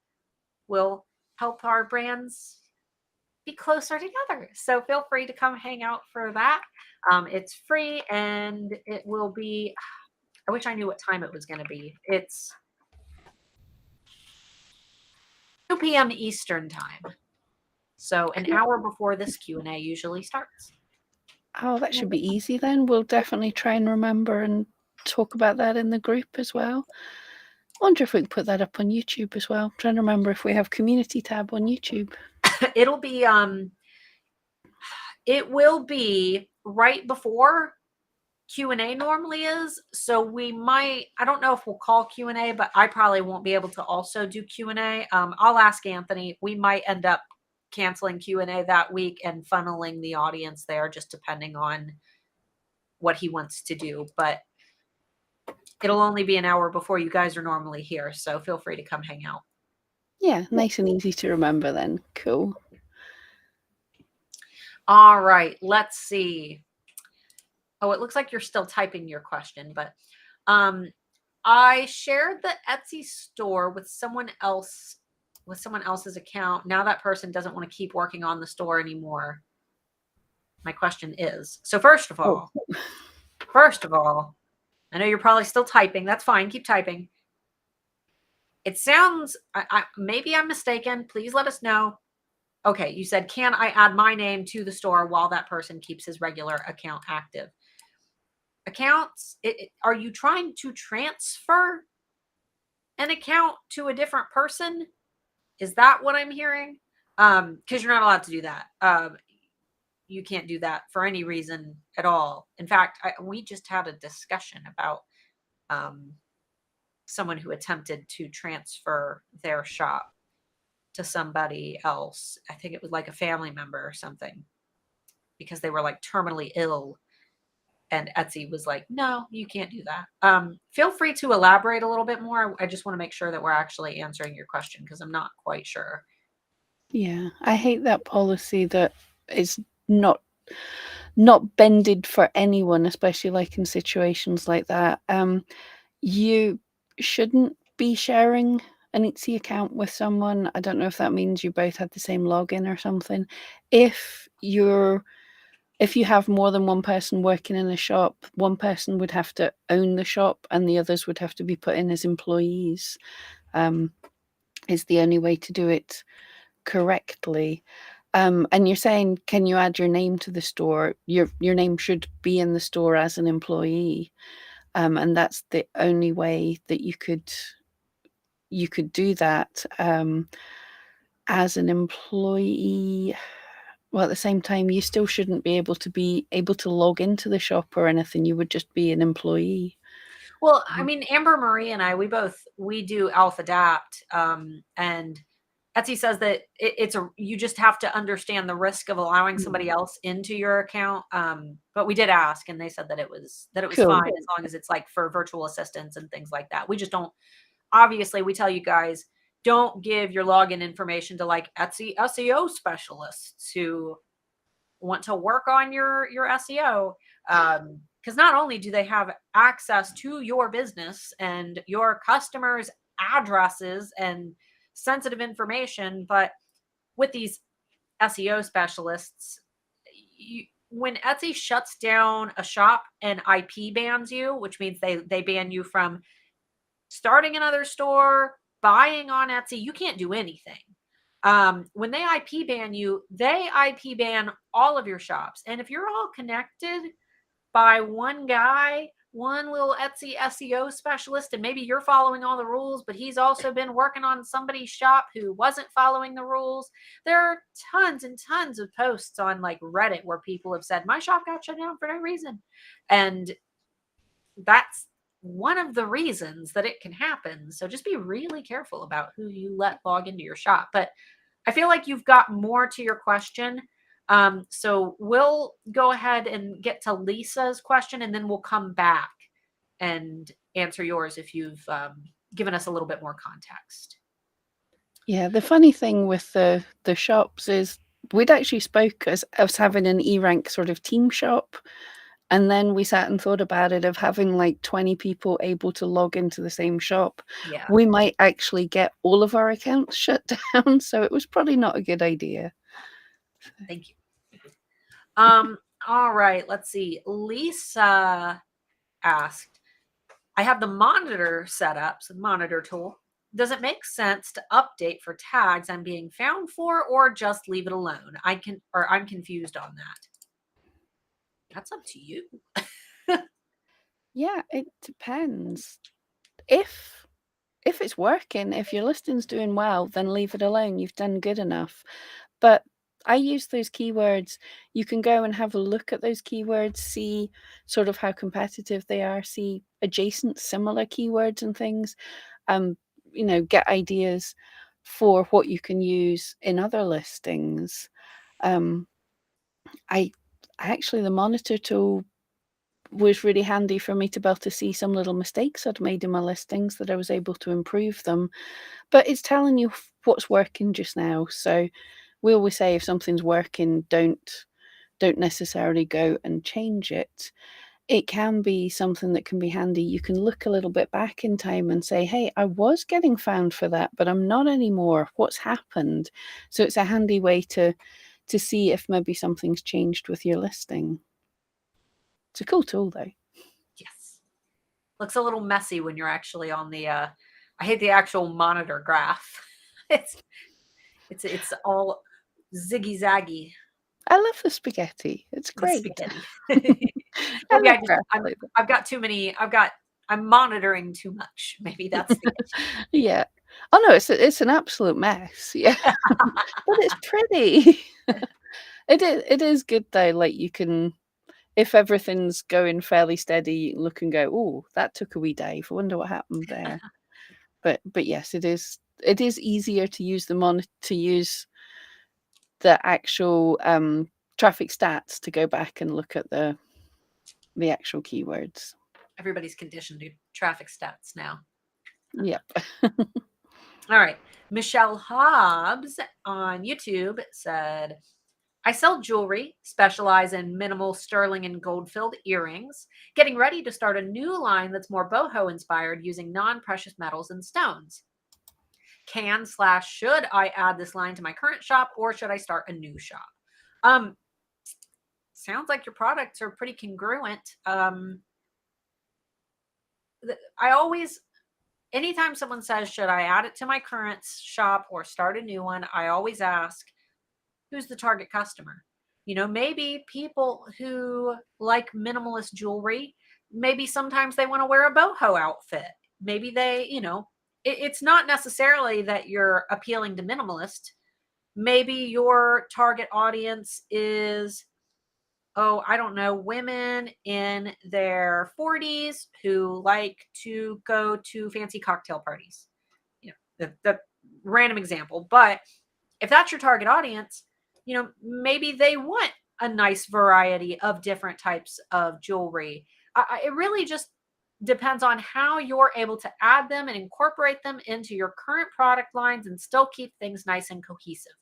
will help our brands be closer together. So feel free to come hang out for that. It's free, and it will be, I wish I knew what time it was going to be. It's 2 p.m. Eastern time. So an hour before this Q&A usually starts. Oh, that should be easy then. We'll definitely try and remember and talk about that in the group as well. I wonder if we can put that up on YouTube as well. I'm trying to remember if we have community tab on YouTube. It'll be it will be right before Q&A normally is. So we might, I don't know if we'll call Q&A, but I probably won't be able to also do Q&A. I'll ask Anthony. We might end up canceling Q&A that week and funneling the audience there, just depending on what he wants to do. But it'll only be an hour before you guys are normally here. So feel free to come hang out. Yeah, nice and easy to remember then. Cool. All right, let's see. Oh, it looks like you're still typing your question, but I shared the Etsy store with someone else, with someone else's account. Now that person doesn't want to keep working on the store anymore. My question is, so first of all, I know you're probably still typing. That's fine. Keep typing. It sounds, maybe I'm mistaken. Please let us know. Okay, you said, can I add my name to the store while that person keeps his regular account active? Accounts, are you trying to transfer an account to a different person? Is that what I'm hearing? Because you're not allowed to do that. You can't do that for any reason at all. In fact, we just had a discussion about someone who attempted to transfer their shop to somebody else. I think it was like a family member or something, because they were like terminally ill. And Etsy was like, no, you can't do that. Feel free to elaborate a little bit more. I just want to make sure that we're actually answering your question, because I'm not quite sure. Yeah, I hate that policy that is not bended for anyone, especially like in situations like that. You shouldn't be sharing an Etsy account with someone. I don't know if that means you both had the same login or something. If you have more than one person working in a shop, one person would have to own the shop and the others would have to be put in as employees. Is the only way to do it correctly. And you're saying, can you add your name to the store? Your name should be in the store as an employee. And that's the only way that you could do that as an employee. Well, at the same time, you still shouldn't be able to log into the shop or anything. You would just be an employee. Well, I mean, Amber Marie and I, we do Alpha Adapt, and Etsy says that you just have to understand the risk of allowing somebody else into your account. But we did ask, and they said that it was Cool. fine, as long as it's like for virtual assistants and things like that. We just don't. Obviously, we tell you guys, don't give your login information to like Etsy SEO specialists who want to work on your SEO. Because not only do they have access to your business and your customers' addresses and sensitive information, but with these SEO specialists, when Etsy shuts down a shop and IP bans you, which means they ban you from starting another store, buying on Etsy, you can't do anything. When they IP ban you, they IP ban all of your shops. And if you're all connected by one guy, one little Etsy SEO specialist, and maybe you're following all the rules, but he's also been working on somebody's shop who wasn't following the rules. There are tons and tons of posts on like Reddit where people have said, my shop got shut down for no reason. And that's one of the reasons that it can happen. So just be really careful about who you let log into your shop. But I feel like you've got more to your question. So we'll go ahead and get to Lisa's question, and then we'll come back and answer yours if you've given us a little bit more context. Yeah, the funny thing with the shops is we'd actually spoke as having an eRank sort of team shop. And then we sat and thought about it of having like 20 people able to log into the same shop. Yeah. We might actually get all of our accounts shut down. So it was probably not a good idea. Thank you. All right, let's see. Lisa asked, I have the monitor set up, so the monitor tool. Does it make sense to update for tags I'm being found for, or just leave it alone? I'm confused on that. That's up to you. Yeah, it depends. If it's working, if your listing's doing well, then leave it alone. You've done good enough. But I use those keywords. You can go and have a look at those keywords, see sort of how competitive they are, see adjacent similar keywords and things. Get ideas for what you can use in other listings. I actually, the monitor tool was really handy for me to be able to see some little mistakes I'd made in my listings that I was able to improve them. But it's telling you what's working just now. So we always say if something's working, don't necessarily go and change it. It can be something that can be handy. You can look a little bit back in time and say, hey, I was getting found for that, but I'm not anymore. What's happened? So it's a handy way to see if maybe something's changed with your listing. It's a cool tool, though. Yes. Looks a little messy when you're actually on the I hate the actual monitor graph. It's all ziggy zaggy. I love the spaghetti. It's The great. spaghetti. I Maybe love graphs like that. I've got too many. I'm monitoring too much. Maybe that's the Yeah. Oh no, it's an absolute mess. Yeah. But it's pretty. It is good though. Like you can, if everything's going fairly steady, you can look and go, oh, that took a wee dive. I wonder what happened there. But yes, it is easier to use to use the actual traffic stats to go back and look at the actual keywords. Everybody's conditioned to traffic stats now. Yep. All right. Michelle Hobbs on YouTube said, I sell jewelry, specialize in minimal sterling and gold-filled earrings, getting ready to start a new line that's more boho inspired using non-precious metals and stones. Should I add this line to my current shop or should I start a new shop? Sounds like your products are pretty congruent. Anytime someone says, should I add it to my current shop or start a new one, I always ask, who's the target customer? Maybe people who like minimalist jewelry, maybe sometimes they want to wear a boho outfit. Maybe it's not necessarily that you're appealing to minimalist. Maybe your target audience is, I don't know, women in their 40s who like to go to fancy cocktail parties. The random example. But if that's your target audience, maybe they want a nice variety of different types of jewelry. It really just depends on how you're able to add them and incorporate them into your current product lines and still keep things nice and cohesive.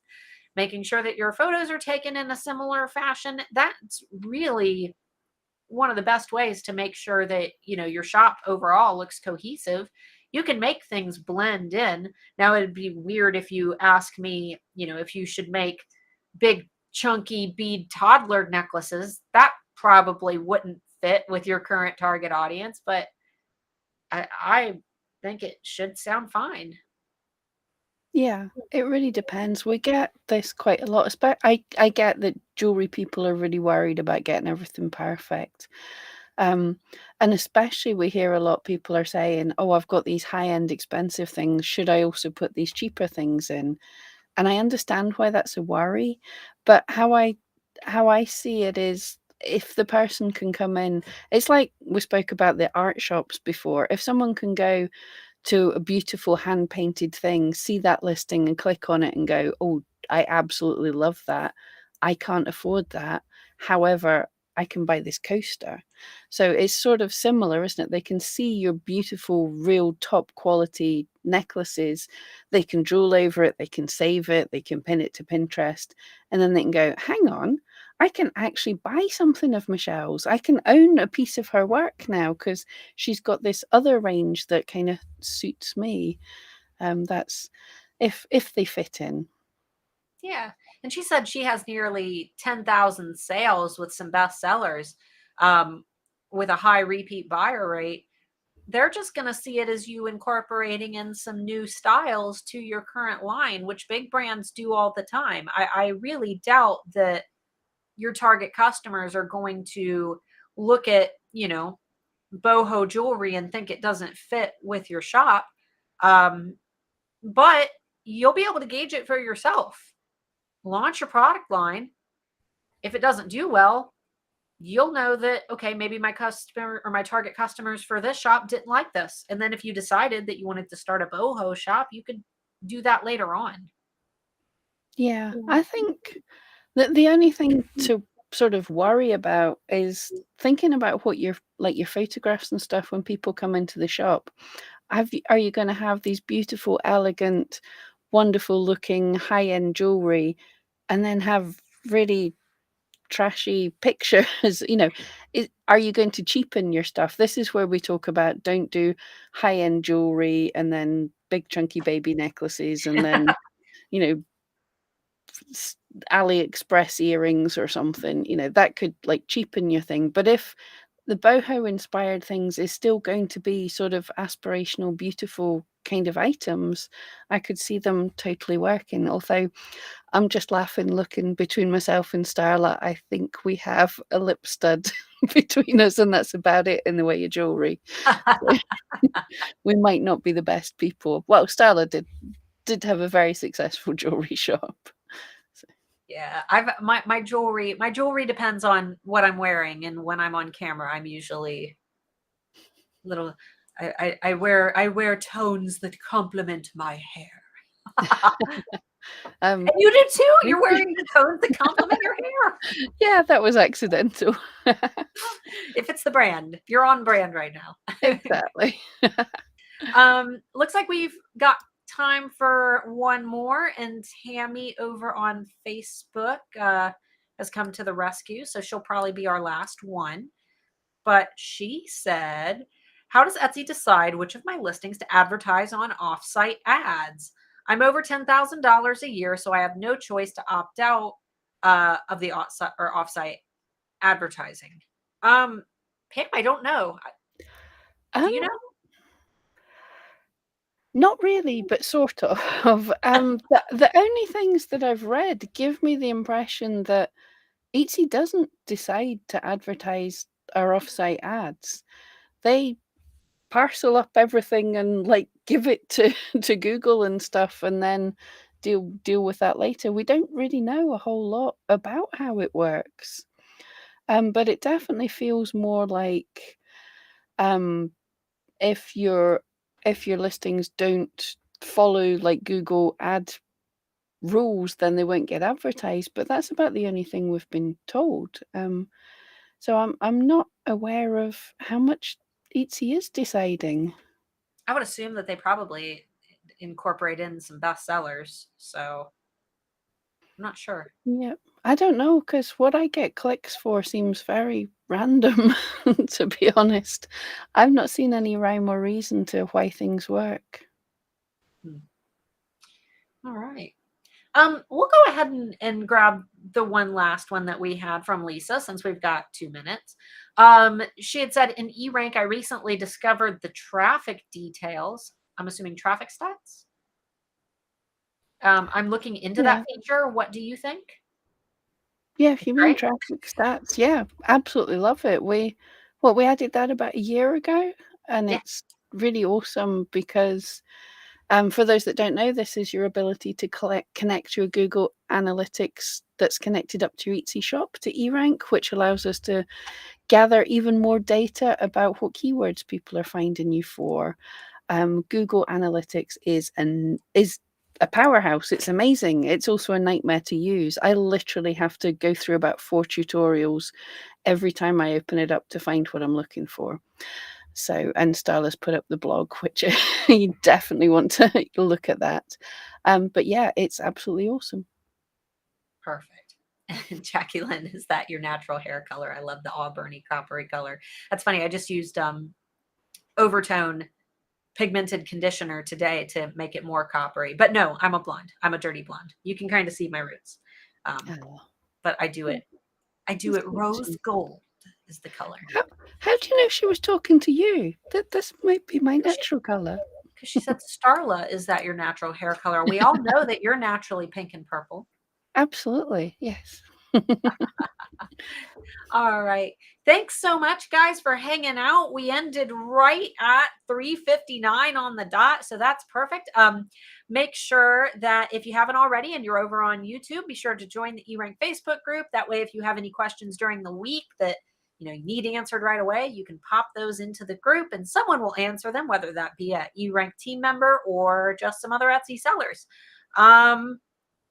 Making sure that your photos are taken in a similar fashion, that's really one of the best ways to make sure that your shop overall looks cohesive. You can make things blend in. Now it'd be weird if you ask me, if you should make big chunky bead toddler necklaces. That probably wouldn't fit with your current target audience, but I think it should sound fine. Yeah, it really depends. We get this quite a lot. I get that jewelry people are really worried about getting everything perfect. And especially we hear a lot of people are saying, oh, I've got these high-end expensive things. Should I also put these cheaper things in? And I understand why that's a worry, but how I see it is if the person can come in, it's like we spoke about the art shops before. If someone can go to a beautiful hand painted thing, see that listing and click on it and go, oh, I absolutely love that. I can't afford that. However, I can buy this coaster. So it's sort of similar, isn't it? They can see your beautiful, real top quality necklaces. They can drool over it. They can save it. They can pin it to Pinterest. And then they can go, hang on, I can actually buy something of Michelle's. I can own a piece of her work now because she's got this other range that kind of suits me. That's if they fit in. Yeah. And she said she has nearly 10,000 sales with some bestsellers, with a high repeat buyer rate. They're just going to see it as you incorporating in some new styles to your current line, which big brands do all the time. I really doubt that your target customers are going to look at, boho jewelry and think it doesn't fit with your shop. But you'll be able to gauge it for yourself. Launch your product line. If it doesn't do well, you'll know that, okay, maybe my customer or my target customers for this shop didn't like this. And then if you decided that you wanted to start a boho shop, you could do that later on. Yeah, I think that the only thing to sort of worry about is thinking about what your photographs and stuff when people come into the shop. Are you going to have these beautiful, elegant, wonderful looking high-end jewelry and then have really trashy pictures? Are you going to cheapen your stuff? This is where we talk about don't do high-end jewelry and then big chunky baby necklaces and then you know AliExpress earrings or something. That could like cheapen your thing. But if the boho inspired things is still going to be sort of aspirational, beautiful kind of items. I could see them totally working. Although I'm just laughing, looking between myself and Starla. I think we have a lip stud between us, and that's about it in the way of jewelry. We might not be the best people. Well, Starla did have a very successful jewelry shop. So. Yeah, my jewelry depends on what I'm wearing, and when I'm on camera, I'm usually little. I wear tones that complement my hair. And you do too. You're wearing the tones that complement your hair. Yeah, that was accidental. If it's the brand, you're on brand right now. Exactly. Looks like we've got time for one more, and Tammy over on Facebook has come to the rescue, so she'll probably be our last one. But she said, how does Etsy decide which of my listings to advertise on offsite ads? I'm over $10,000 a year, so I have no choice to opt out of the offsite advertising. Pam, I don't know. Do you know? Not really, but sort of. The only things that I've read give me the impression that Etsy doesn't decide to advertise our offsite ads. They parcel up everything and like give it to to Google and stuff, and then deal with that later. We don't really know a whole lot about how it works. But it definitely feels more like if your listings don't follow like Google ad rules, then they won't get advertised. But that's about the only thing we've been told. So I'm not aware of how much Etsy is deciding. I would assume that they probably incorporate in some bestsellers. So I'm not sure. Yeah, I don't know, because what I get clicks for seems very random, to be honest. I've not seen any rhyme or reason to why things work. All right. We'll go ahead and grab the one last one that we had from Lisa, since we've got 2 minutes. She had said, in eRank, I recently discovered the traffic details. I'm assuming traffic stats. I'm looking into that feature. What do you think? Yeah, if you mean traffic stats, yeah, absolutely love it. We added that about a year ago, and it's really awesome because for those that don't know, this is your ability to connect your Google Analytics that's connected up to your Etsy shop to eRank, which allows us to gather even more data about what keywords people are finding you for. Google Analytics is a powerhouse. It's amazing. It's also a nightmare to use. I literally have to go through about 4 tutorials every time I open it up to find what I'm looking for. So, and Starla's put up the blog, which you definitely want to look at that. But yeah, it's absolutely awesome. Perfect. And Jackie Lynn, is that your natural hair color? I love the auburny coppery color. That's funny. I just used overtone pigmented conditioner today to make it more coppery. But no, I'm a blonde. I'm a dirty blonde. You can kind of see my roots. But I do it. I do it rose gold is the color. How do you know she was talking to you? This might be my natural color. Because she said, Starla, is that your natural hair color? We all know that you're naturally pink and purple. Absolutely, yes. All right. Thanks so much, guys, for hanging out. We ended right at 3:59 on the dot, so that's perfect. Make sure that if you haven't already and you're over on YouTube, be sure to join the eRank Facebook group. That way, if you have any questions during the week that you need answered right away, you can pop those into the group and someone will answer them, whether that be a eRank team member or just some other Etsy sellers.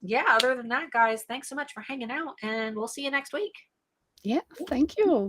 Yeah, other than that, guys, thanks so much for hanging out, and we'll see you next week. Yeah, thank you.